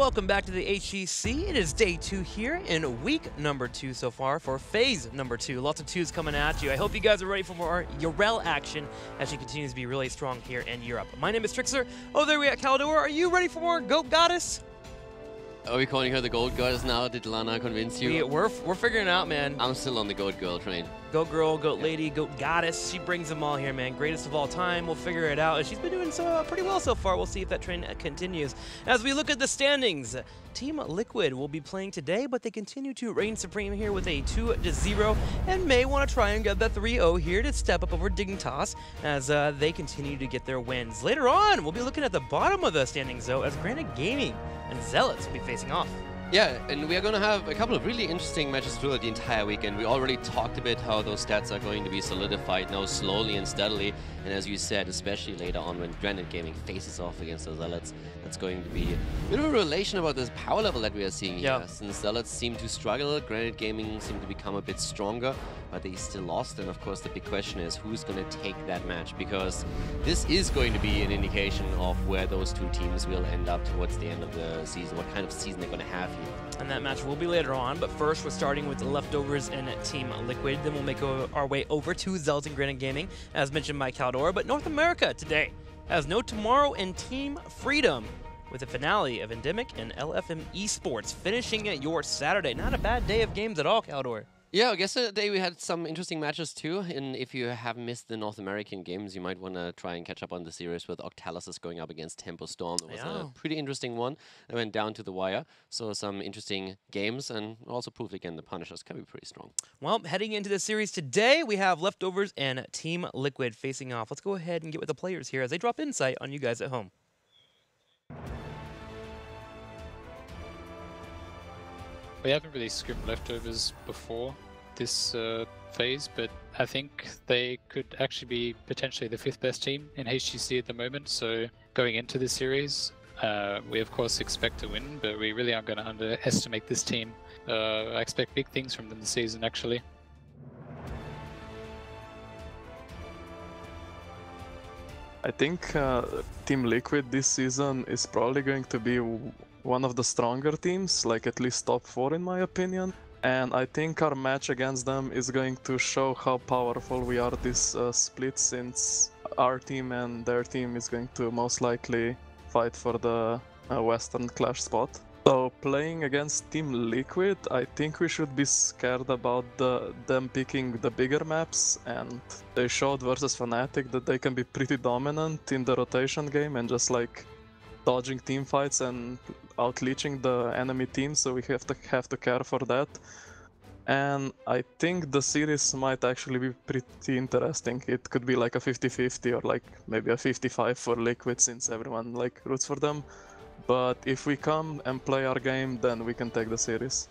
welcome back to the HGC. It is day 2 here in week number 2 so far for phase number 2. Lots of 2s coming at you. I hope you guys are ready for more Urel action as she continues to be really strong here in Europe. My name is Trixer. Oh, there we got Caldor. Are you ready for more Goat Goddess? Are we calling her the Goat Goddess now? Did Lana convince you? We're figuring it out, man. I'm still on the Goat Girl train. Goat Girl, Goat Lady, Goat Goddess. She brings them all here, man. Greatest of all time. We'll figure it out. She's been doing pretty well so far. We'll see if that trend continues. As we look at the standings, Team Liquid will be playing today, but they continue to reign supreme here with a 2-0 and may want to try and get that 3-0 here to step up over Dignitas as they continue to get their wins. Later on, we'll be looking at the bottom of the standings, though, as Granite Gaming and Zealots will be facing off. Yeah, and we are going to have a couple of really interesting matches throughout the entire weekend. We already talked a bit how those stats are going to be solidified now slowly and steadily. And as you said, especially later on when Granite Gaming faces off against the Zealots, that's going to be a bit of a relation about this power level that we are seeing here. Since Zealots seem to struggle, Granite Gaming seem to become a bit stronger, but they still lost. And of course, the big question is who's going to take that match, because this is going to be an indication of where those two teams will end up towards the end of the season, what kind of season they're going to have here. And that match will be later on, but first we're starting with the leftovers in Team Liquid. Then we'll make our way over to Zealots and Granite Gaming, as mentioned by Caldor. But North America today has no tomorrow in Team Freedom, with the finale of Endemic and LFM Esports finishing your Saturday. Not a bad day of games at all, Caldor. Yeah, I guess today we had some interesting matches too, and if you have missed the North American games, you might want to try and catch up on the series with Octalysis going up against Tempo Storm. It was a pretty interesting one. It went down to the wire, so some interesting games, and also proved again the Punishers can be pretty strong. Well, heading into the series today, we have Leftovers and Team Liquid facing off. Let's go ahead and get with the players here as they drop insight on you guys at home. We haven't really scrimmed Leftovers before this phase, but I think they could actually be potentially the 5th best team in HGC at the moment. So going into the series, we of course expect to win, but we really aren't going to underestimate this team. I expect big things from them this season, actually. I think Team Liquid this season is probably going to be one of the stronger teams, like at least top 4 in my opinion. And I think our match against them is going to show how powerful we are this split, since our team and their team is going to most likely fight for the Western Clash spot. So playing against Team Liquid, I think we should be scared about them picking the bigger maps, and they showed versus Fnatic that they can be pretty dominant in the rotation game and just like dodging team fights and out-leeching the enemy team, so we have to care for that. And I think the series might actually be pretty interesting. It could be like a 50-50 or like maybe a 55 for Liquid, since everyone like roots for them. But if we come and play our game, then we can take the series.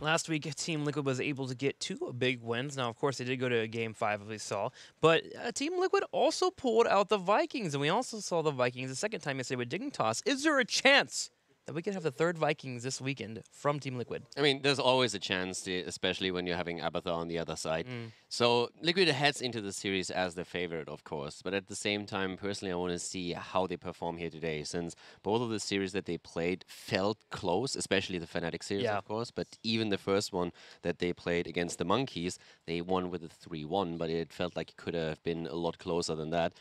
Last week, Team Liquid was able to get 2 big wins. Now, of course, they did go to Game 5, as we saw. But Team Liquid also pulled out the Vikings, and we also saw the Vikings the second time yesterday with Dignitas. Is there a chance that we could have the 3rd Vikings this weekend from Team Liquid? I mean, there's always a chance, especially when you're having Abathar on the other side. So Liquid heads into the series as the favorite, of course. But at the same time, personally, I want to see how they perform here today, since both of the series that they played felt close, especially the Fnatic series, of course. But even the first one that they played against the Monkeys, they won with a 3-1, but it felt like it could have been a lot closer than that.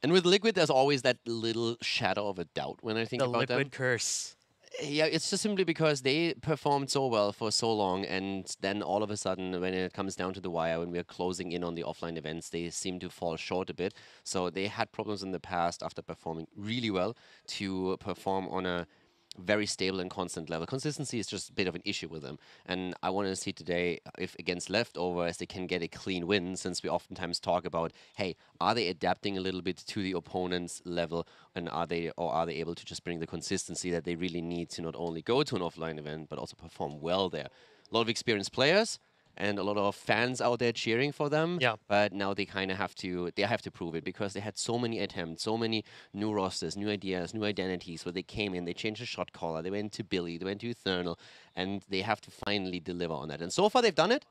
And with Liquid, there's always that little shadow of a doubt when I think about them. The Liquid curse. Yeah, it's just simply because they performed so well for so long, and then all of a sudden, when it comes down to the wire, when we're closing in on the offline events, they seem to fall short a bit. So they had problems in the past after performing really well to perform on a very stable and constant level. Consistency is just a bit of an issue with them. And I want to see today if against Leftovers they can get a clean win, since we oftentimes talk about, hey, are they adapting a little bit to the opponent's level, and are they able to just bring the consistency that they really need to not only go to an offline event, but also perform well there. A lot of experienced players, and a lot of fans out there cheering for them. Yeah. But now they kind of have to prove it, because they had so many attempts, so many new rosters, new ideas, new identities, where they came in, they changed the shot caller, they went to Billy, they went to Eternal, and they have to finally deliver on that. And so far they've done it.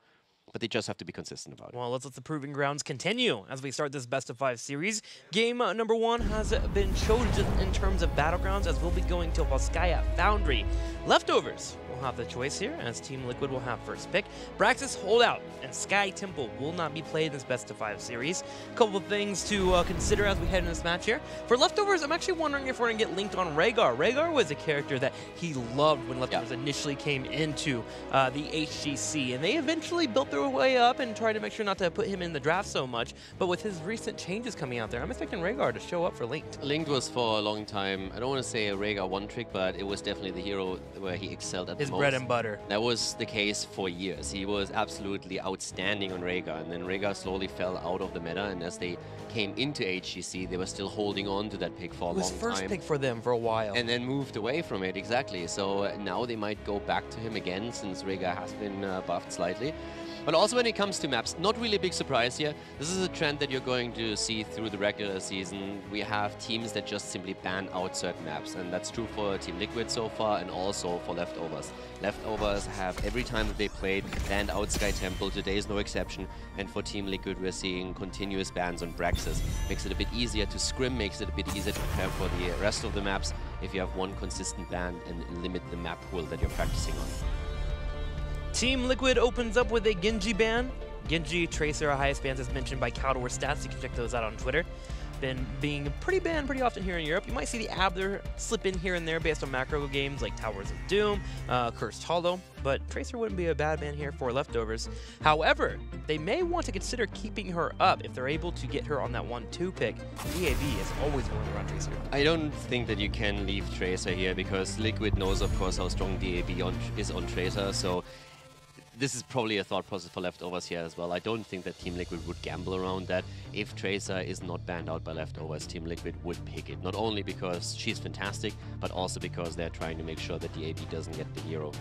but they just have to be consistent about it. Well, let's let the proving grounds continue as we start this best-of-5 series. Game number 1 has been chosen in terms of battlegrounds, as we'll be going to Volskaya Foundry. Leftovers will have the choice here, as Team Liquid will have first pick. Braxis Holdout and Sky Temple will not be played in this best-of-5 series. A couple of things to consider as we head into this match here. For Leftovers, I'm actually wondering if we're going to get linked on Rhaegar. Rhaegar was a character that he loved when Leftovers initially came into the HGC, and they eventually built their way up and tried to make sure not to put him in the draft so much. But with his recent changes coming out there, I'm expecting Rhaegar to show up for Linked. Linked was for a long time, I don't want to say a Rhaegar one trick, but it was definitely the hero where he excelled at the most. His bread and butter. That was the case for years. He was absolutely outstanding on Rhaegar, and then Rhaegar slowly fell out of the meta, and as they came into HGC, they were still holding on to that pick for a long time. It was first pick for them for a while. And then moved away from it, exactly. So now they might go back to him again, since Rhaegar has been buffed slightly. But also when it comes to maps, not really a big surprise here. This is a trend that you're going to see through the regular season. We have teams that just simply ban out certain maps, and that's true for Team Liquid so far, and also for Leftovers. Leftovers have, every time that they played, banned out Sky Temple. Today is no exception. And for Team Liquid, we're seeing continuous bans on Braxis. Makes it a bit easier to scrim, makes it a bit easier to prepare for the rest of the maps if you have one consistent ban and limit the map pool that you're practicing on. Team Liquid opens up with a Genji ban. Genji, Tracer are highest bans as mentioned by Caldor Stats. You can check those out on Twitter. Been being banned pretty often here in Europe. You might see the Abder slip in here and there based on macro games like Towers of Doom, Cursed Hollow, but Tracer wouldn't be a bad ban here for Leftovers. However, they may want to consider keeping her up if they're able to get her on that 1-2 pick. DAB is always willing to run Tracer. I don't think that you can leave Tracer here, because Liquid knows, of course, how strong DAB is on Tracer, so this is probably a thought process for Leftovers here as well. I don't think that Team Liquid would gamble around that. If Tracer is not banned out by Leftovers, Team Liquid would pick it. Not only because she's fantastic, but also because they're trying to make sure that the AB doesn't get the hero.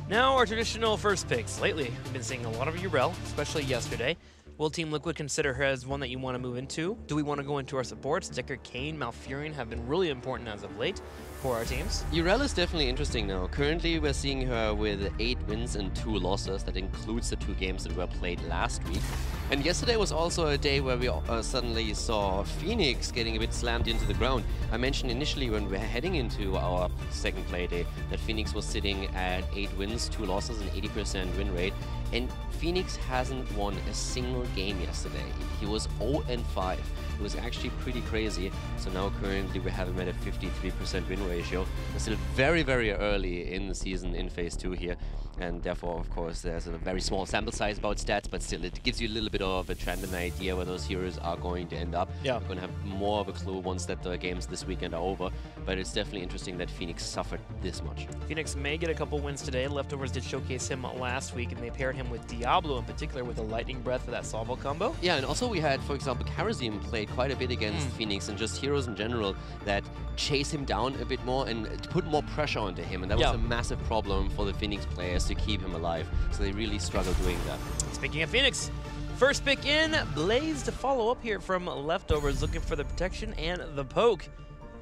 Now our traditional first picks. Lately, we've been seeing a lot of Urel, especially yesterday. Will Team Liquid consider her as one that you want to move into? Do we want to go into our supports? Decker, Kane, Malfurion have been really important as of late for our teams. Urel is definitely interesting now. Currently, we're seeing her with 8 wins and 2 losses. That includes the 2 games that were played last week. And yesterday was also a day where we suddenly saw Phoenix getting a bit slammed into the ground. I mentioned initially when we were heading into our second play day that Phoenix was sitting at 8 wins, 2 losses, and 80% win rate. And Phoenix hasn't won a single game yesterday. He was 0-5. It was actually pretty crazy. So now currently we have him at a 53% win ratio. We're still very, very early in the season in Phase 2 here. And therefore, of course, there's a very small sample size about stats, but still it gives you a little bit of a trend and an idea where those heroes are going to end up. Yeah. We're going to have more of a clue once that the games this weekend are over. But it's definitely interesting that Phoenix suffered this much. Phoenix may get a couple wins today. Leftovers did showcase him last week, and they paired him with Diablo in particular with a Lightning Breath for that Salvo combo. Yeah, and also we had, for example, Karazim played quite a bit against Phoenix, and just heroes in general that chase him down a bit more and put more pressure onto him. And that was a massive problem for the Phoenix players to keep him alive. So they really struggled doing that. Speaking of Phoenix, first pick in, Blaze to follow up here from Leftovers, looking for the protection and the poke.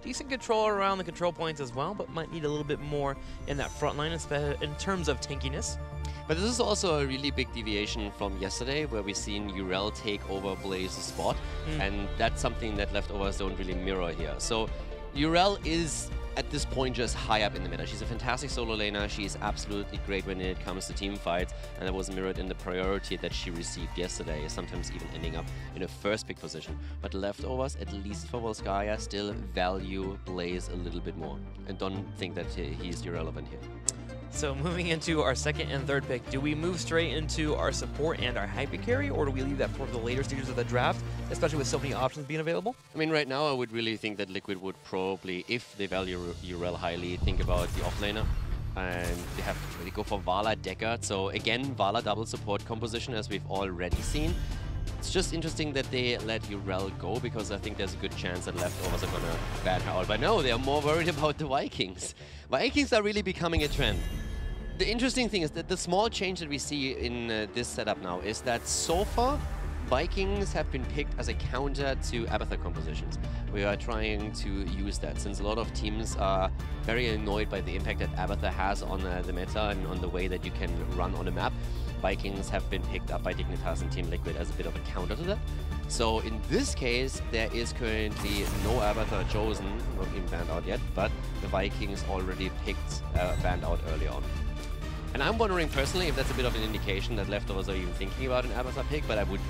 Decent control around the control points as well, but might need a little bit more in that front line in terms of tankiness. But this is also a really big deviation from yesterday, where we've seen Urel take over Blaze's spot, and that's something that Leftovers don't really mirror here. So Urel is at this point just high up in the meta. She's a fantastic solo laner. She's absolutely great when it comes to team fights, and that was mirrored in the priority that she received yesterday, sometimes even ending up in a first pick position. But Leftovers, at least for Volskaya, still value Blaze a little bit more and don't think that he's irrelevant here. So moving into our second and third pick, do we move straight into our support and our hyper carry, or do we leave that for the later stages of the draft, especially with so many options being available? I mean, right now I would really think that Liquid would probably, if they value Urel highly, think about the offlaner. And they go for Vala Deckard. So again, Vala double support composition as we've already seen. It's just interesting that they let Urel go, because I think there's a good chance that Leftovers are going to ban her out. But no, they are more worried about the Vikings. Vikings are really becoming a trend. The interesting thing is that the small change that we see in this setup now is that so far, Vikings have been picked as a counter to Abathur compositions. We are trying to use that, since a lot of teams are very annoyed by the impact that Abathur has on the meta and on the way that you can run on a map. Vikings have been picked up by Dignitas and Team Liquid as a bit of a counter to that. So in this case, there is currently no avatar chosen, not even banned out yet, but the Vikings already picked banned out early on. And I'm wondering personally if that's a bit of an indication that Leftovers are even thinking about an avatar pick, but I would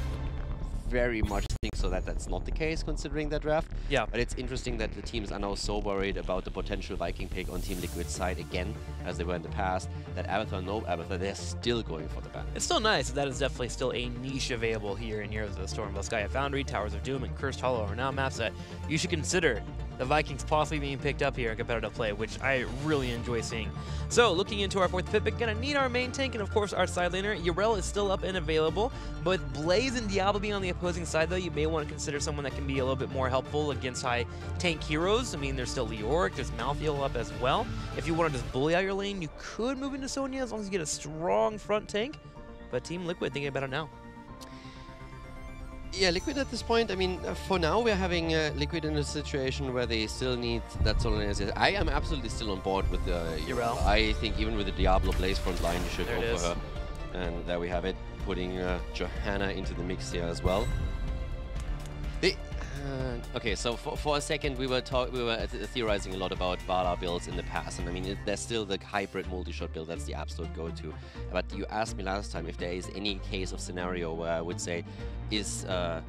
very much think so that that's not the case considering that draft. Yeah. But it's interesting that the teams are now so worried about the potential Viking pick on Team Liquid's side again, as they were in the past, that avatar, no avatar, they're still going for the ban. It's still nice. That is definitely still a niche available here in Heroes of the Storm. Volskaya Foundry, Towers of Doom, and Cursed Hollow are now maps that you should consider the Vikings possibly being picked up here in competitive play, which I really enjoy seeing. So, looking into our fourth pick, gonna need our main tank and of course our side laner. Yrel is still up and available, but Blaze and Diablo being on the opposing side though, you may want to consider someone that can be a little bit more helpful against high tank heroes. I mean, there's still Leoric, there's Malthael up as well. If you want to just bully out your lane, you could move into Sonya as long as you get a strong front tank, but Team Liquid thinking about it now. Yeah, Liquid at this point, I mean, for now we're having Liquid in a situation where they still need that sort of... I am absolutely still on board with Yrel. I think even with the Diablo Blaze front line, you should There go it for her. And there we have it, putting Johanna into the mix here as well. Okay, so for a second we were theorizing a lot about Valla builds in the past, and I mean there's still the hybrid multi-shot build that's the absolute go-to. But you asked me last time if there is any case of scenario where I would say is I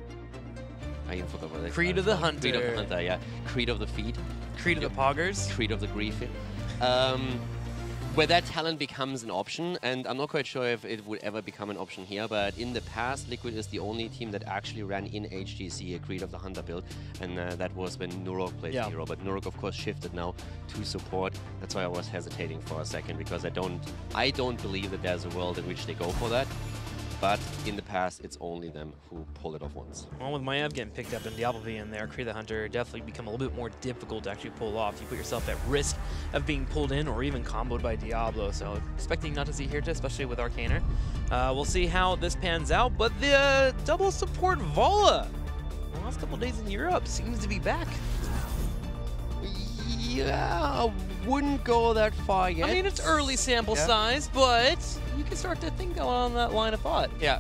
even forgot what it's Creed of the Hunter. Creed of the Hunter, yeah. Creed of the Feet. Creed of the Poggers. Creed of the Grief. Where that talent becomes an option, and I'm not quite sure if it would ever become an option here, but in the past, Liquid is the only team that actually ran in HGC a Creed of the Hunter build, and that was when Nurok played hero. But Nurok, of course, shifted now to support. That's why I was hesitating for a second, because I don't believe that there's a world in which they go for that. But in the past, it's only them who pull it off once. Well, with Maiev getting picked up and Diablo being there, Creed the Hunter definitely become a little bit more difficult to actually pull off. You put yourself at risk of being pulled in or even comboed by Diablo. So expecting not to see Hirta, especially with Arcaner. We'll see how this pans out. But the double support Valla, the last couple days in Europe, seems to be back. Yeah, I wouldn't go that far yet. I mean, it's early sample size, but you can start to think along that line of thought. Yeah.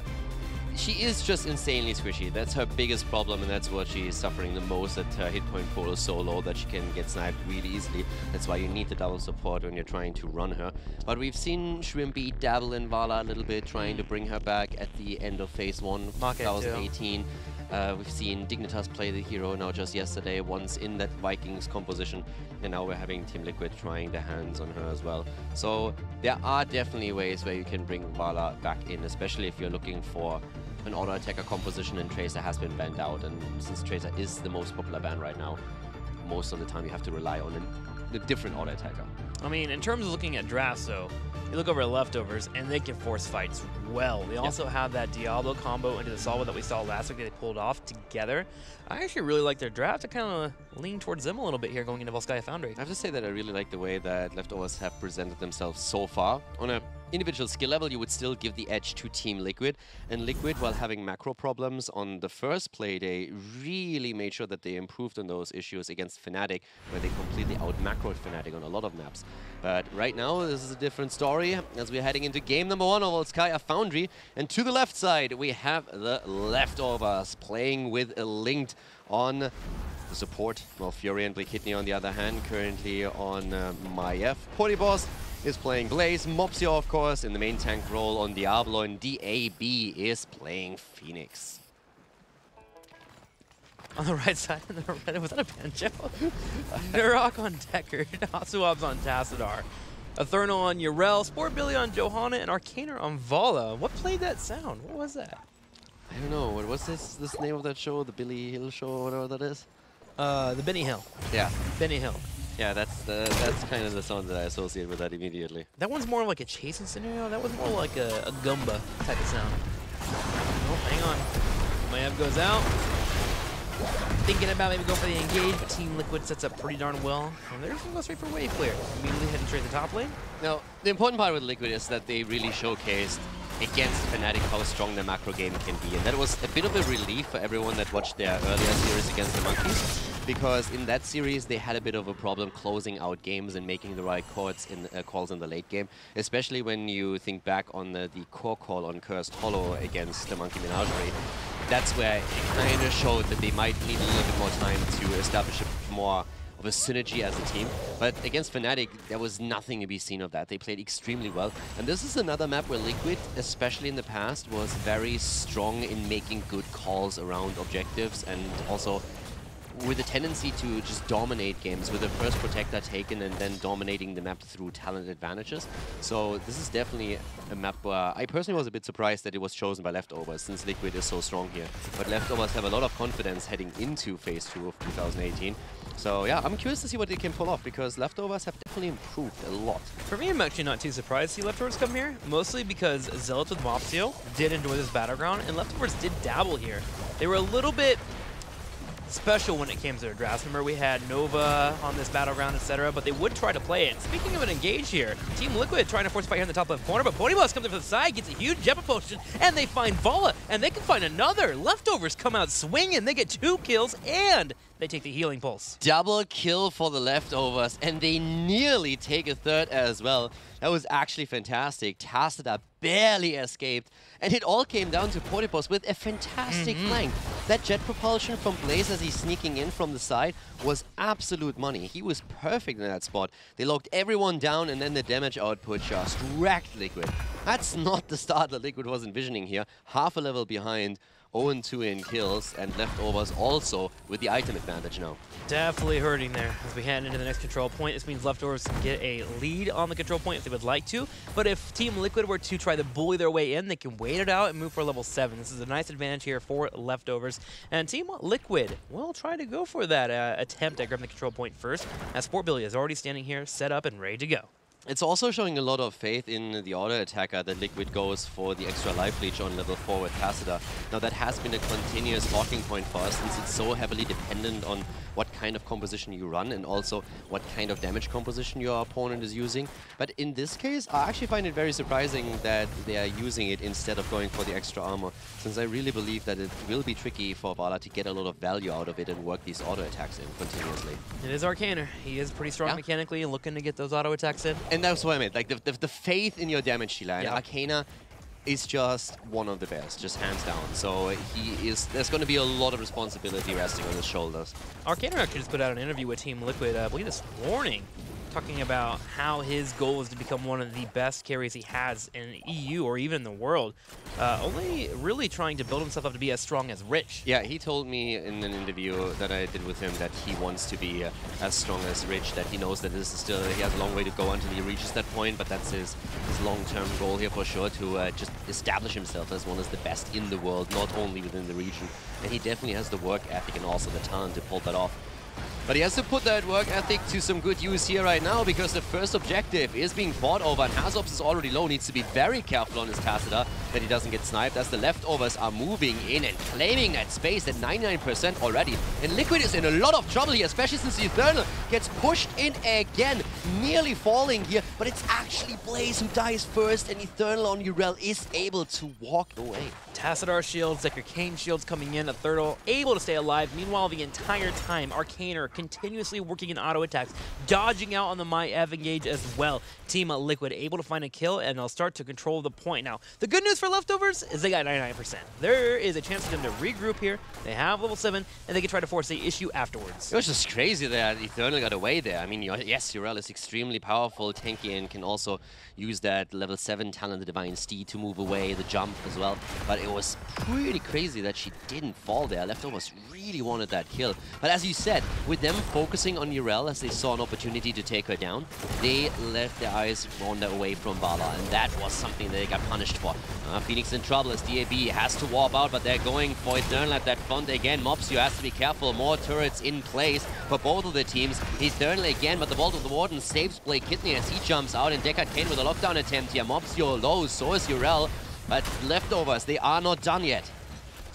She is just insanely squishy. That's her biggest problem, and that's what she is suffering the most, that her hit point pool is so low that she can get sniped really easily. That's why you need the double support when you're trying to run her. But we've seen Shrimpy dabble in Valla a little bit, trying to bring her back at the end of Phase 1, 2018. We've seen Dignitas play the hero now just yesterday, once in that Vikings composition, and now we're having Team Liquid trying their hands on her as well. So there are definitely ways where you can bring Valla back in, especially if you're looking for an auto-attacker composition, and Tracer has been banned out, and since Tracer is the most popular ban right now, most of the time you have to rely on a different auto-attacker. I mean, in terms of looking at drafts, though, you look over at Leftovers, and they can force fights well. They also have that Diablo combo into the Salva that we saw last week that they pulled off together. I actually really like their draft. I kind of lean towards them a little bit here going into Volskaya Foundry. I have to say that I really like the way that Leftovers have presented themselves so far. On a individual skill level, you would still give the edge to Team Liquid. And Liquid, while having macro problems on the first play, they really made sure that they improved on those issues against Fnatic, where they completely out-macroed Fnatic on a lot of maps. But right now, this is a different story, as we're heading into game number 1 of Volskaya Foundry. And to the left side, we have the Leftovers playing with a Linked on the support. Malfurion and Blakidney on the other hand, currently on Maiev. Polyboss is playing Blaze, Mopsio of course in the main tank role on Diablo, and DAB is playing Phoenix. On the right side, was that a Banjo? Nurok on Deckard, Asuab's on Tassadar, Eternal on Yrel, Sport Billy on Johanna, and Arcaner on Valla. What played that sound? What was that? I don't know. What was this name of that show? The Billy Hill show, or whatever that is? The Benny Hill. Yeah. Benny Hill. Yeah, that's kind of the sound that I associate with that immediately. That one's more like a chasing scenario. That was more like a Gumba type of sound. Oh, hang on. Maiev goes out. Thinking about maybe go for the engage, but Team Liquid sets up pretty darn well. And they're just going to go straight for wave clear. Immediately heading straight to the top lane. Now, the important part with Liquid is that they really showcased against Fnatic how strong their macro game can be. And that was a bit of a relief for everyone that watched their earlier series against the Monkeys. because in that series they had a bit of a problem closing out games and making the right calls in the late game, especially when you think back on the core call on Cursed Hollow against the Monkey Menagerie. That's where it kind of showed that they might need a little bit more time to establish a more of a synergy as a team. But against Fnatic, there was nothing to be seen of that. They played extremely well. And this is another map where Liquid, especially in the past, was very strong in making good calls around objectives and also with a tendency to just dominate games with the first protector taken and then dominating the map through talent advantages. So this is definitely a map where I personally was a bit surprised that it was chosen by Leftovers, since Liquid is so strong here. But Leftovers have a lot of confidence heading into Phase 2 of 2018. So yeah, I'm curious to see what they can pull off, because Leftovers have definitely improved a lot. For me, I'm actually not too surprised to see Leftovers come here, mostly because Zealots with Mopsio did enjoy this battleground, and Leftovers did dabble here. They were a little bit special when it came to their drafts. Remember, we had Nova on this battleground, etc., but they would try to play it. Speaking of an engage here, Team Liquid trying to force fight here in the top left corner, but Ponyboss comes in from the side, gets a huge Jeppa potion, and they find Vala, and they can find another. Leftovers come out swinging, they get 2 kills, and they take the healing pulse. Double kill for the Leftovers, and they nearly take a third as well. That was actually fantastic. Tassadar barely escaped, and it all came down to Ponyboss with a fantastic flank. That jet propulsion from Blaze as he's sneaking in from the side was absolute money. He was perfect in that spot. They locked everyone down, and then the damage output just wrecked Liquid. That's not the start that Liquid was envisioning here. Half a level behind. 0-2 in kills, and Leftovers also with the item advantage now. Definitely hurting there as we head into the next control point. This means Leftovers can get a lead on the control point if they would like to, but if Team Liquid were to try to bully their way in, they can wait it out and move for level 7. This is a nice advantage here for Leftovers, and Team Liquid will try to go for that attempt at grabbing the control point first, as Sportbilly is already standing here, set up and ready to go. It's also showing a lot of faith in the auto attacker that Liquid goes for the extra life leech on level 4 with Tassadar. Now that has been a continuous talking point for us, since it's so heavily dependent on what kind of composition you run and also what kind of damage composition your opponent is using. But in this case, I actually find it very surprising that they are using it instead of going for the extra armor, since I really believe that it will be tricky for Vala to get a lot of value out of it and work these auto attacks in continuously. It is Arcaner. He is pretty strong mechanically and looking to get those auto attacks in. And that's what I meant, like the faith in your damage dealer. And Arcana is just one of the best, just hands down. So there's going to be a lot of responsibility resting on his shoulders. Arcaner actually just put out an interview with Team Liquid, I believe this morning, talking about how his goal is to become one of the best carries he has in EU or even in the world. Only really trying to build himself up to be as strong as Rich. Yeah, he told me in an interview that I did with him that he wants to be as strong as Rich, that he knows that this is still, he has a long way to go until he reaches that point, but that's his long-term goal here for sure, to just establish himself as one of the best in the world, not only within the region. And he definitely has the work ethic and also the talent to pull that off. But he has to put that work ethic to some good use here right now, because the first objective is being fought over, and Hazops is already low, needs to be very careful on his Tassadar that he doesn't get sniped, as the Leftovers are moving in and claiming that space at 99% already. And Liquid is in a lot of trouble here, especially since the Eternal gets pushed in again, nearly falling here, but it's actually Blaze who dies first, and Eternal on Urel is able to walk away. Tassadar shields, Decker Kane shields coming in, a Thurtle able to stay alive. Meanwhile, the entire time, Arcaner continuously working in auto attacks, dodging out on the Ev engage as well. Team Liquid able to find a kill, and they'll start to control the point. Now, the good news for Leftovers is they got 99%. There is a chance for them to regroup here. They have level 7, and they can try to force the issue afterwards. It was just crazy that Eternal got away there. I mean, yes, Urel is extremely powerful, tanky, and can also use that level 7 talent, the Divine Steed, to move away, the jump as well. But it was pretty crazy that she didn't fall there. Leftovers really wanted that kill. But as you said, with them focusing on Urel as they saw an opportunity to take her down, they left their eyes wander away from Vala, and that was something they got punished for. Phoenix in trouble as DAB has to warp out, but they're going for Eternal at that front again. Mopsio has to be careful. More turrets in place for both of the teams. Eternal again, but the Vault of the Warden saves Blake Kidney as he jumps out, and Deckard Kane with a lockdown attempt here. Mopsio low, so is Urel, but Leftovers, they are not done yet.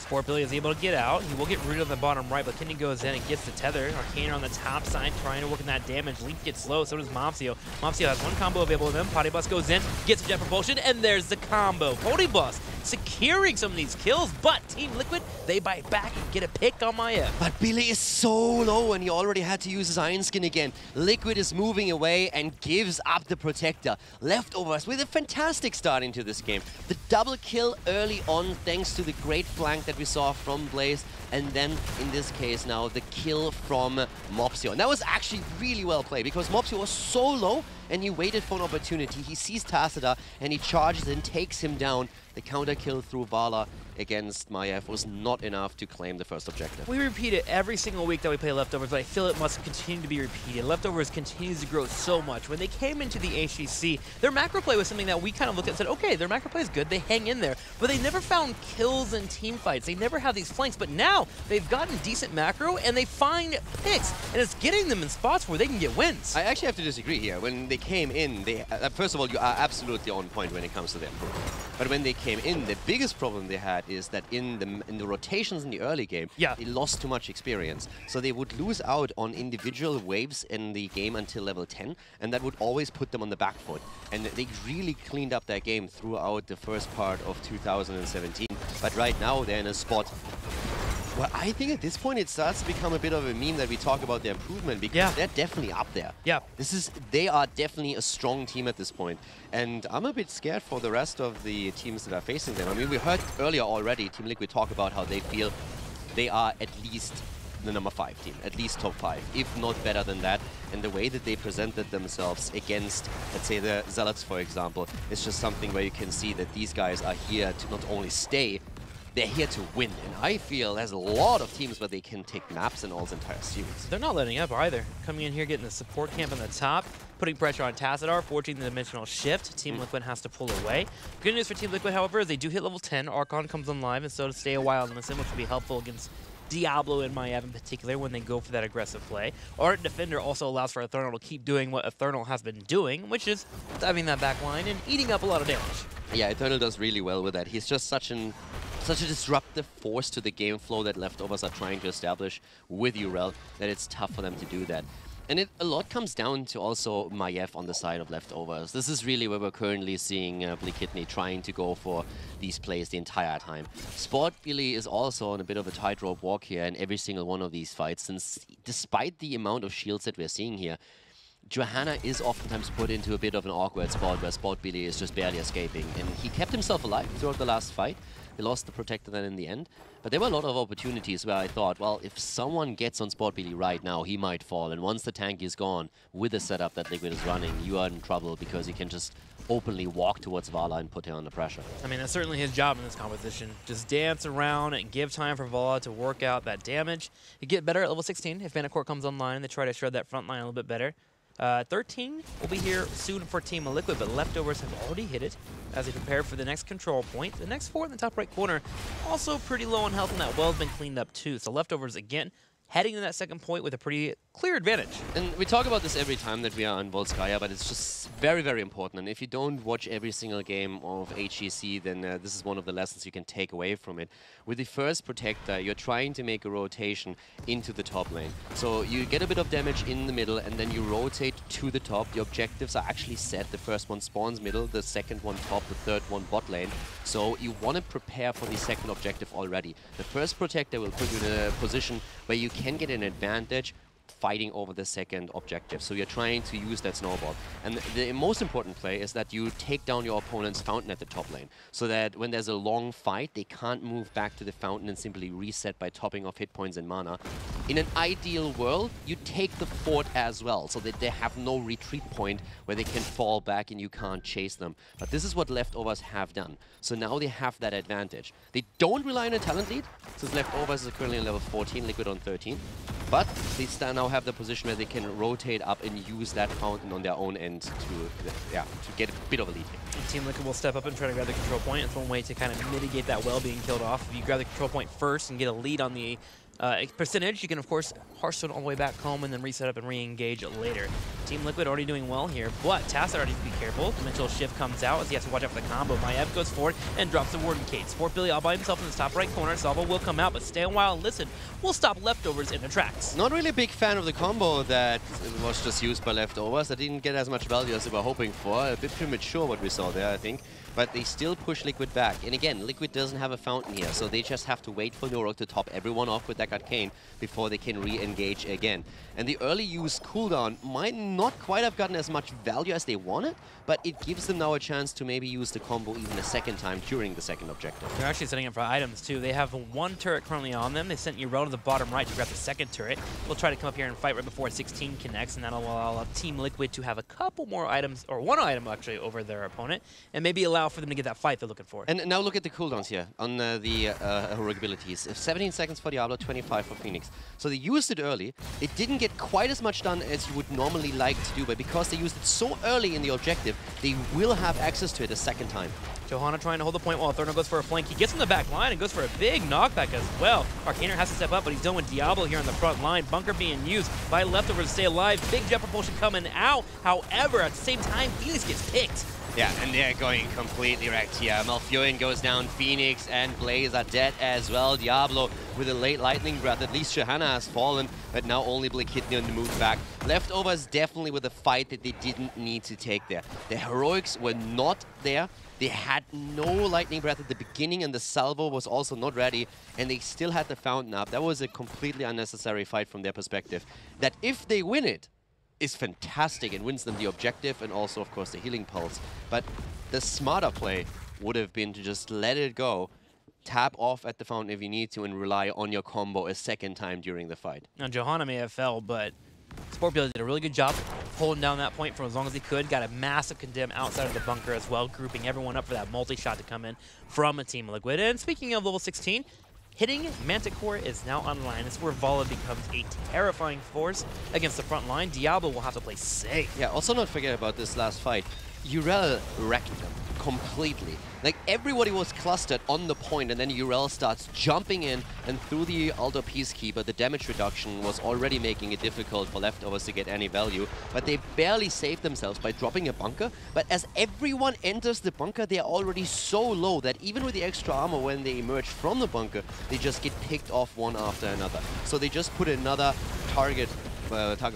Sport Billy is able to get out. He will get rooted on the bottom right, but Kenny goes in and gets the tether. Arcane on the top side trying to work in that damage. Leap gets slow, so does Mopsio. Mopsio has one combo available to him. Potty Bus goes in, gets a jet propulsion, and there's the combo. Potty Bus securing some of these kills, but Team Liquid, they bite back and get a pick on Maiev. But Billy is so low, and he already had to use his Iron Skin again. Liquid is moving away and gives up the Protector. Leftovers with a fantastic start into this game. The double kill early on, thanks to the great flank that we saw from Blaze, and then in this case now the kill from Mopsio. And that was actually really well played because Mopsio was so low and he waited for an opportunity. He sees Tacita and he charges and takes him down. The counter kill through Vala against Maiev was not enough to claim the first objective. We repeat it every single week that we play Leftovers, but I feel it must continue to be repeated. Leftovers continues to grow so much. When they came into the HGC, their macro play was something that we kind of looked at and said, okay, their macro play is good, they hang in there, but they never found kills in team fights. They never have these flanks, but now they've gotten decent macro and they find picks, and it's getting them in spots where they can get wins. I actually have to disagree here. When they came in, they first of all, you are absolutely on point when it comes to their improvement. But when they came in, the biggest problem they had is that in the rotations in the early game, they lost too much experience. So they would lose out on individual waves in the game until level 10, and that would always put them on the back foot. And they really cleaned up their game throughout the first part of 2017. But right now, they're in a spot well, I think at this point it starts to become a bit of a meme that we talk about their improvement because they're definitely up there. Yeah. They are definitely a strong team at this point. And I'm a bit scared for the rest of the teams that are facing them. I mean, we heard earlier already Team Liquid talk about how they feel they are at least the number 5 team, at least top 5, if not better than that. And the way that they presented themselves against, let's say, the Zealots, for example, is just something where you can see that these guys are here to not only stay, they're here to win. And I feel there's a lot of teams where they can take maps in all this entire series. They're not letting up either. Coming in here, getting the support camp on the top, putting pressure on Tacita, forging the dimensional shift. Team Liquid has to pull away. Good news for Team Liquid, however, is they do hit level 10. Archon comes on live, and so to stay a while in the sim, which will be helpful against Diablo and Maiev in particular when they go for that aggressive play. Ardent Defender also allows for Eternal to keep doing what Eternal has been doing, which is diving that back line and eating up a lot of damage. Yeah, Eternal does really well with that. He's just such a disruptive force to the game flow that Leftovers are trying to establish with Urel that it's tough for them to do that. And a lot comes down to also Maiev on the side of Leftovers. This is really where we're currently seeing Blikidney trying to go for these plays the entire time. Sport Billy is also on a bit of a tightrope walk here in every single one of these fights, since despite the amount of shields that we're seeing here, Johanna is oftentimes put into a bit of an awkward spot where Sport Billy is just barely escaping. And he kept himself alive throughout the last fight. He lost the Protector then in the end. But there were a lot of opportunities where I thought, well, if someone gets on Sport Billy right now, he might fall. And once the tank is gone, with the setup that Liquid is running, you are in trouble because you can just openly walk towards Vala and put her under pressure. I mean, that's certainly his job in this competition. Just dance around and give time for Vala to work out that damage. You get better at level 16 if Vanacore comes online and they try to shred that front line a little bit better. 13 will be here soon for Team Liquid, but Leftovers have already hit it as they prepare for the next control point. The next 4 in the top right corner also pretty low on health, and that well's been cleaned up too. So Leftovers, again, heading to that second point with a pretty clear advantage. And we talk about this every time that we are on Volskaya, but it's just very, very important. And if you don't watch every single game of HGC, then this is one of the lessons you can take away from it. With the first Protector, you're trying to make a rotation into the top lane. So you get a bit of damage in the middle, and then you rotate to the top. The objectives are actually set. The first one spawns middle, the second one top, the third one bot lane. So you want to prepare for the second objective already. The first Protector will put you in a position where you can get an advantage fighting over the second objective. So you're trying to use that snowball. And the most important play is that you take down your opponent's fountain at the top lane, so that when there's a long fight, they can't move back to the fountain and simply reset by topping off hit points and mana. In an ideal world, you take the fort as well, so that they have no retreat point where they can fall back and you can't chase them. But this is what Leftovers have done. So now they have that advantage. They don't rely on a talent lead, since Leftovers is currently on level 14, Liquid on 13. But they now have the position where they can rotate up and use that fountain on their own end to get a bit of a lead here. Team Liquid will step up and try to grab the control point. It's one way to kind of mitigate that well being killed off. If you grab the control point first and get a lead on the percentage, you can, of course, Hearthstone all the way back home and then reset up and re-engage later. Team Liquid already doing well here, but Tacit already needs to be careful. Dimensional Shift comes out as he has to watch out for the combo. Maiev goes forward and drops the Warden Cage. Sport Billy all by himself in the top right corner. Salvo will come out, but stay a while and listen. We'll stop Leftovers in the tracks. Not really a big fan of the combo that was just used by Leftovers. That didn't get as much value as they were hoping for. A bit premature what we saw there, I think. But they still push Liquid back. And again, Liquid doesn't have a fountain here, so they just have to wait for Norok to top everyone off with that Arcane before they can re-engage again. And the early use cooldown might not quite have gotten as much value as they wanted, but it gives them now a chance to maybe use the combo even a second time during the second objective. They're actually setting up for items too. They have one turret currently on them. They sent Yrel to the bottom right to grab the second turret. We'll try to come up here and fight right before 16 connects, and that'll allow Team Liquid to have a couple more items, or one item actually, over their opponent, and maybe allow for them to get that fight they're looking for. And now look at the cooldowns here on the heroic abilities. 17 seconds for Diablo, 25 for Phoenix. So they used it early. It didn't get quite as much done as you would normally like to do, but because they used it so early in the objective, they will have access to it a second time. Johanna trying to hold the point while Eternal goes for a flank. He gets in the back line and goes for a big knockback as well. Arcaner has to step up, but he's done with Diablo here on the front line. Bunker being used by Leftovers to stay alive. Big jet propulsion coming out. However, at the same time, Phoenix gets picked. Yeah, and they're going completely wrecked here. Malfurion goes down, Phoenix and Blaze are dead as well. Diablo with a late lightning breath. At least Johanna has fallen, but now only Blakidney on the move back. Leftovers definitely with a fight that they didn't need to take there. The heroics were not there. They had no lightning breath at the beginning, and the salvo was also not ready, and they still had the fountain up. That was a completely unnecessary fight from their perspective. That if they win it, is fantastic and wins them the objective and also, of course, the healing pulse. But the smarter play would have been to just let it go, tap off at the fountain if you need to, and rely on your combo a second time during the fight. Now, Johanna may have fell, but Scorpio did a really good job holding down that point for as long as he could. Got a massive condemn outside of the bunker as well, grouping everyone up for that multi-shot to come in from a Team Liquid. And speaking of level 16, hitting Manticore is now online. This is where Vala becomes a terrifying force against the front line. Diablo will have to play safe. Yeah, also not forget about this last fight. Yrel wrecked them completely. Like, everybody was clustered on the point, and then Yrel starts jumping in, and through the Alto Peacekeeper, the damage reduction was already making it difficult for Leftovers to get any value, but they barely saved themselves by dropping a bunker. But as everyone enters the bunker, they're already so low that even with the extra armor, when they emerge from the bunker, they just get picked off one after another. So they just put another target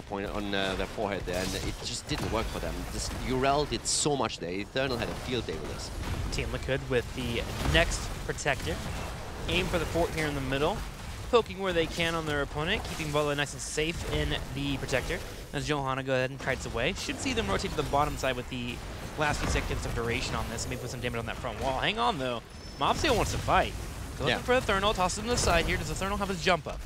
point on their forehead there, and it just didn't work for them. This Yrel did so much there. Eternal had a field day with this. Team Liquid with the next Protector. Aim for the fort here in the middle, poking where they can on their opponent, keeping Vala nice and safe in the Protector. As Johanna goes ahead and kites away. Should see them rotate to the bottom side with the last few seconds of duration on this. Maybe put some damage on that front wall. Hang on though. Mobsteel wants to fight. Goes in for Eternal, tosses him to the side here. Does Eternal have his jump up?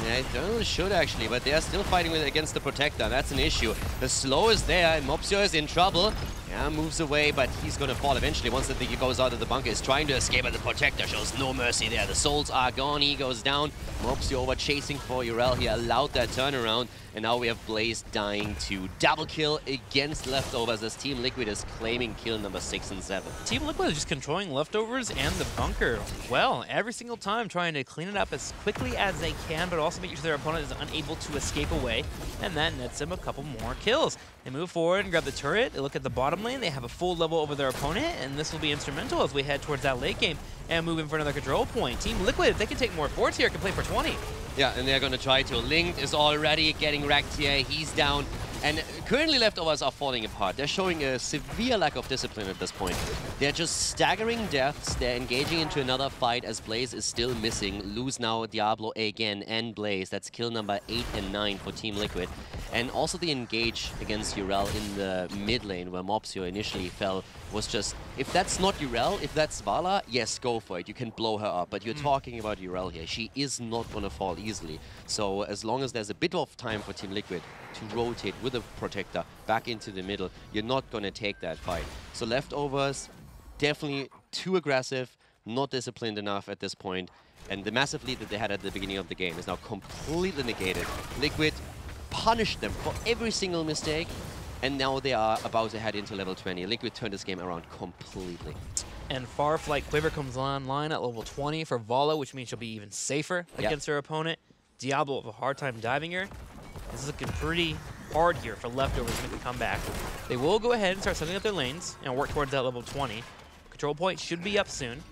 Yeah, Eternal should actually, but they are still fighting against the Protector. That's an issue. The slow is there, and Mopsio is in trouble. Yeah, moves away, but he's going to fall eventually once he goes out of the bunker. He's trying to escape, but the Protector shows no mercy there. The souls are gone, he goes down. Mopsio over chasing for Yrel. He allowed that turnaround, and now we have Blaze dying to double kill against Leftovers as Team Liquid is claiming kill number 6 and 7. Team Liquid is just controlling Leftovers and the bunker well, every single time trying to clean it up as quickly as they can, but also making sure their opponent is unable to escape away, and that nets them a couple more kills. They move forward and grab the turret. They look at the bottom lane. They have a full level over their opponent, and this will be instrumental as we head towards that late game and move in for another control point. Team Liquid, if they can take more forts here, can play for 20. Yeah, and they're going to try to. Linked is already getting wrecked here. He's down. And currently Leftovers are falling apart. They're showing a severe lack of discipline at this point. They're just staggering deaths. They're engaging into another fight as Blaze is still missing. Lose now Diablo again and Blaze. That's kill number 8 and 9 for Team Liquid. And also the engage against Yrel in the mid lane where Mopsio initially fell was just, if that's not Yrel, if that's Vala, yes, go for it. You can blow her up. But you're talking about Yrel here. She is not going to fall easily. So as long as there's a bit of time for Team Liquid to rotate with a Protector back into the middle, you're not going to take that fight. So Leftovers, definitely too aggressive, not disciplined enough at this point. And the massive lead that they had at the beginning of the game is now completely negated. Liquid punished them for every single mistake, and now they are about to head into level 20. Liquid turned this game around completely. And Farflight Quiver comes online at level 20 for Vala, which means she'll be even safer against her opponent. Diablo will have a hard time diving her. This is looking pretty hard here for Leftovers to make the comeback. They will go ahead and start setting up their lanes and work towards that level 20. Control point should be up soon.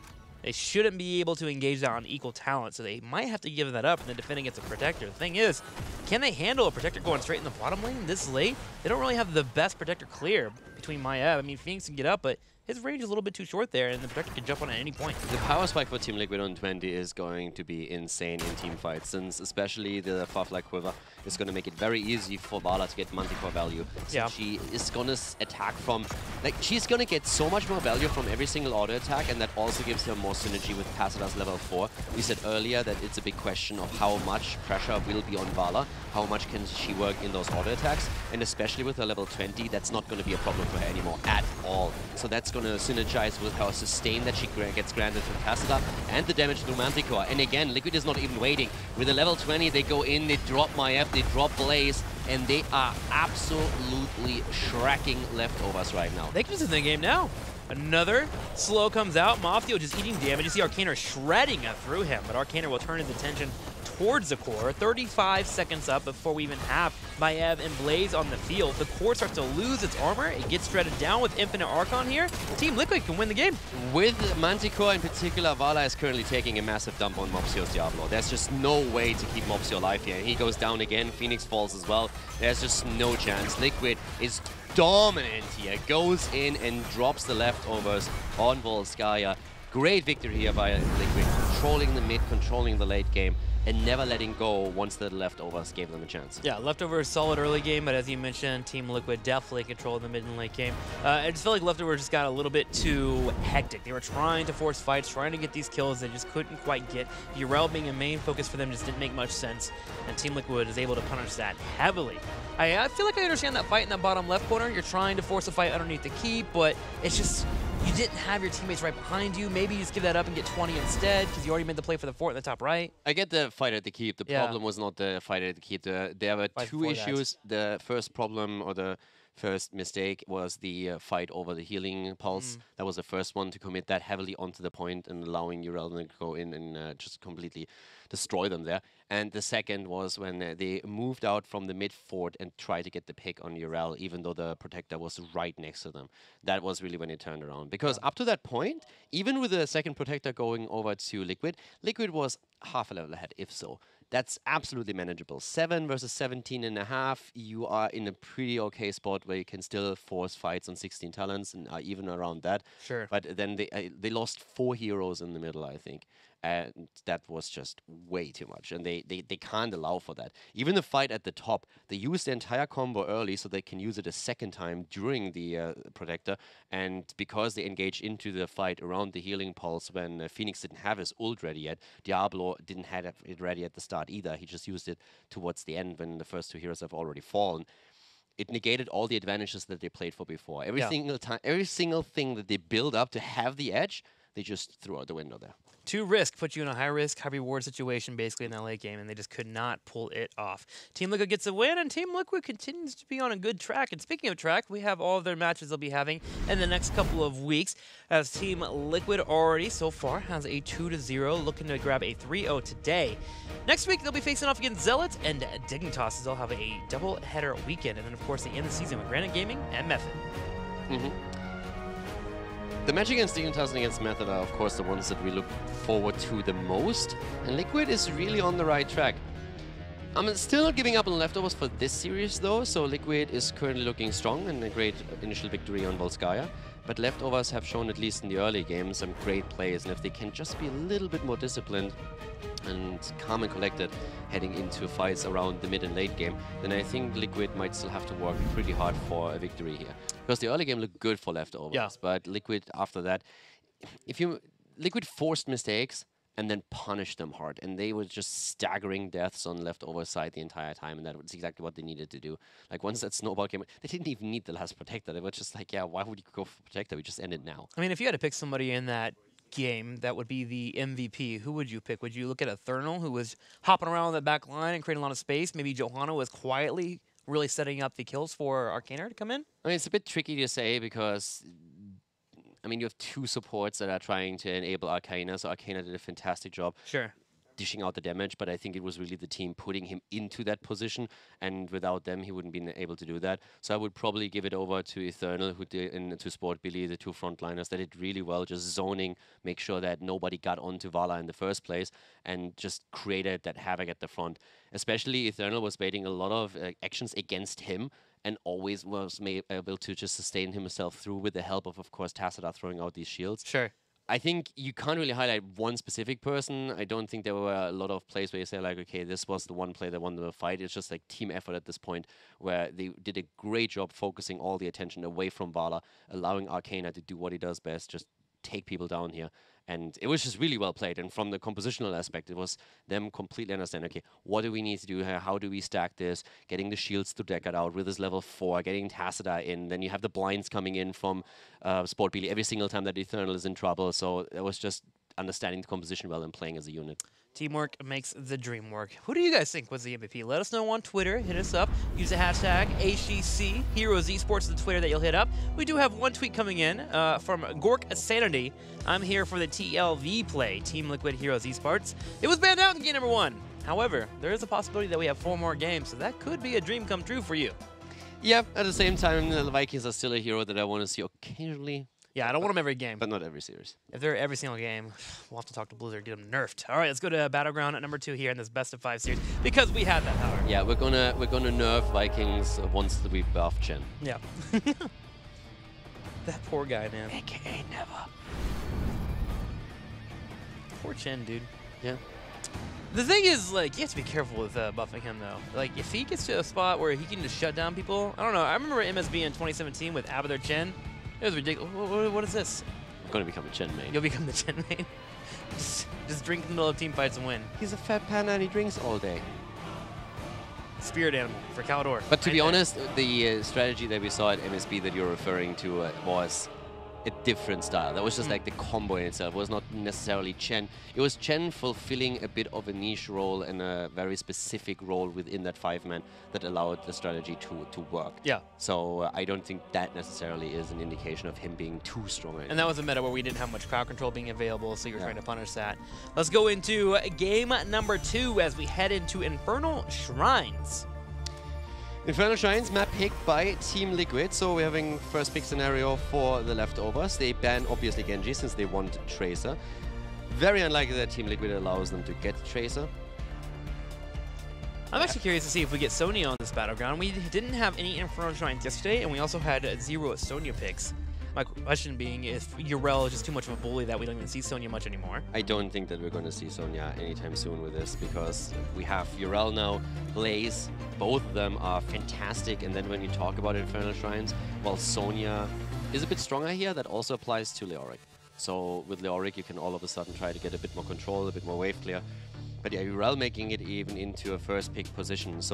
They shouldn't be able to engage that on equal talent, so they might have to give that up and then defend against a Protector. The thing is, can they handle a Protector going straight in the bottom lane this late? They don't really have the best Protector clear between Maiev. I mean, Phoenix can get up, but his range is a little bit too short there, and the Protector can jump on at any point. The power spike for Team Liquid on 20 is going to be insane in team fights, since especially the Farflight Quiver is going to make it very easy for Vala to get Manticore value. So she is going to attack from, like, she's going to get so much more value from every single auto attack, and that also gives her more synergy with Passida's level 4. We said earlier that it's a big question of how much pressure will be on Vala, how much can she work in those auto attacks, and especially with her level 20, that's not going to be a problem for her anymore at all. So that's going to synergize with her sustain that she gets granted from Passida and the damage through Manticore. And again, Liquid is not even waiting. With a level 20, they go in, they drop Maiev, they drop Blaze, and they are absolutely shracking Leftovers right now. They can just in the game now. Another slow comes out. Mafio just eating damage. You see Arcaner shredding through him, but Arcaner will turn his attention towards the core. 35 seconds up before we even have Maiev and Blaze on the field. The core starts to lose its armor. It gets shredded down with Infinite Archon here. Team Liquid can win the game. With Manticore in particular, Vala is currently taking a massive dump on Mopsio's Diablo. There's just no way to keep Mopsio alive here. He goes down again. Phoenix falls as well. There's just no chance. Liquid is dominant here. Goes in and drops the leftovers on Volskaya. Great victory here by Liquid. Controlling the mid, controlling the late game, and never letting go once the leftovers gave them a chance. Yeah, Leftovers solid early game, but as you mentioned, Team Liquid definitely controlled the mid and late game. I just felt like Leftovers just got a little bit too hectic. They were trying to force fights, trying to get these kills they just couldn't quite get. Urel being a main focus for them just didn't make much sense, and Team Liquid is able to punish that heavily. I feel like I understand that fight in that bottom left corner. You're trying to force a fight underneath the keep, but it's just, you didn't have your teammates right behind you. Maybe you just give that up and get 20 instead, because you already made the play for the fort in the top right. I get the fight at the keep. The problem was not the fight at the keep. There were two issues. The first problem, or the first mistake, was the fight over the healing pulse. That was the first one, to commit that heavily onto the point and allowing Urel to go in and just completely destroy them there. And the second was when they moved out from the mid fort and tried to get the pick on Urel, even though the Protector was right next to them. That was really when it turned around. Because up to that point, even with the second Protector going over to Liquid, Liquid was half a level ahead, if so. That's absolutely manageable. 7 versus 17.5, you are in a pretty okay spot where you can still force fights on 16 talents and are even around that. Sure. But then they lost 4 heroes in the middle, I think. And that was just way too much. And they can't allow for that. Even the fight at the top, they used the entire combo early so they can use it a second time during the Protector. And because they engaged into the fight around the healing pulse when Phoenix didn't have his ult ready yet, Diablo didn't have it ready at the start either. He just used it towards the end when the first 2 heroes have already fallen. It negated all the advantages that they played for before. Every single time, every single thing that they build up to have the edge, they just threw out the window there. 2 risk put you in a high risk, high reward situation basically in that late game, and they just could not pull it off. Team Liquid gets a win, and Team Liquid continues to be on a good track. And speaking of track, we have all of their matches they'll be having in the next couple of weeks, as Team Liquid already so far has a 2-0, looking to grab a 3-0 today. Next week, they'll be facing off against Zealots and Dignitas, as they'll have a double-header weekend. And then, of course, they end the season with Granite Gaming and Method. The match against Dignitas and against Method are, of course, the ones that we look forward to the most. And Liquid is really on the right track. I'm still not giving up on Leftovers for this series, though. So Liquid is currently looking strong, and a great initial victory on Volskaya. But Leftovers have shown, at least in the early games, some great plays. And if they can just be a little bit more disciplined and calm and collected heading into fights around the mid and late game, then I think Liquid might still have to work pretty hard for a victory here. Because the early game looked good for Leftovers, but Liquid after that, Liquid forced mistakes and then punished them hard, and they were just staggering deaths on Leftovers side the entire time, and that was exactly what they needed to do. Like, once that snowball came, they didn't even need the last Protector. They were just like, yeah, why would you go for Protector? We just end it now. I mean, if you had to pick somebody in that game that would be the MVP, who would you pick? Would you look at a Thurnal, who was hopping around the back line and creating a lot of space? Maybe Johanna was quietly really setting up the kills for Arcaner to come in? I mean, it's a bit tricky to say, because I mean, you have two supports that are trying to enable Arcana, so Arcana did a fantastic job. Sure. Dishing out the damage, but I think it was really the team putting him into that position, and without them, he wouldn't be able to do that. So I would probably give it over to Eternal, who did, and to Sport Billy, the two frontliners, that did really well, just zoning, make sure that nobody got onto Vala in the first place, and just created that havoc at the front. Especially Eternal was baiting a lot of actions against him, and always was able to just sustain himself through with the help of course, Tassadar throwing out these shields. Sure. I think you can't really highlight one specific person. I don't think there were a lot of plays where you say, like, okay, this was the one play that won the fight. It's just like team effort at this point, where they did a great job focusing all the attention away from Vala, allowing Arcana to do what he does best, just take people down here. And it was just really well played. And from the compositional aspect, it was them completely understanding, okay, what do we need to do here? How do we stack this? Getting the shields to deck it out with this level 4, getting Tassadar in. Then you have the blinds coming in from Sport Billy every single time that Eternal is in trouble. So it was just understanding the composition well and playing as a unit. Teamwork makes the dream work. Who do you guys think was the MVP? Let us know on Twitter. Hit us up. Use the hashtag HGC. Heroes Esports is the Twitter that you'll hit up. We do have one tweet coming in from Gork Sanity. I'm here for the TLV play, Team Liquid Heroes Esports. It was banned out in game number 1. However, there is a possibility that we have 4 more games, so that could be a dream come true for you. Yeah, at the same time, the Vikings are still a hero that I want to see occasionally. Yeah, I don't want them every game. But not every series. If they're every single game, we'll have to talk to Blizzard, get them nerfed. All right, let's go to Battleground at number 2 here in this best of 5 series, because we had that power. Yeah, we're gonna nerf Vikings once we buff Chen. Yeah. That poor guy, man. AKA never. Poor Chen, dude. Yeah. The thing is, like, you have to be careful with buffing him, though. Like, if he gets to a spot where he can just shut down people, I don't know. I remember MSB in 2017 with Abathur Chen. It was ridiculous. What is this? I'm gonna become a Chen main. You'll become the Chen main. just drink in the middle of team fights and win. He's a fat panda and he drinks all day. Spirit animal for Caldor. But to be honest, the strategy that we saw at MSB that you're referring to was a different style. That was just like the combo in itself. It was not necessarily Chen. It was Chen fulfilling a bit of a niche role and a very specific role within that 5-man that allowed the strategy to work. Yeah. So I don't think that necessarily is an indication of him being too strong. And that was a meta where we didn't have much crowd control being available, so you're trying to punish that. Let's go into game number 2 as we head into Infernal Shrines. Infernal Shrines, map picked by Team Liquid, so we're having first pick scenario for the leftovers. They ban, obviously, Genji, since they want Tracer. Very unlikely that Team Liquid allows them to get Tracer. I'm actually curious to see if we get Sonya on this battleground. We didn't have any Infernal Shrines yesterday, and we also had 0 Sonya picks. My question being if Yrel is just too much of a bully that we don't even see Sonya much anymore. I don't think that we're going to see Sonya anytime soon with this, because we have Yrel now, Blaze, both of them are fantastic, and then when you talk about Infernal Shrines, well, Sonya is a bit stronger here. That also applies to Leoric. So with Leoric, you can all of a sudden try to get a bit more control, a bit more wave clear. But yeah, Yrel making it even into a first pick position. So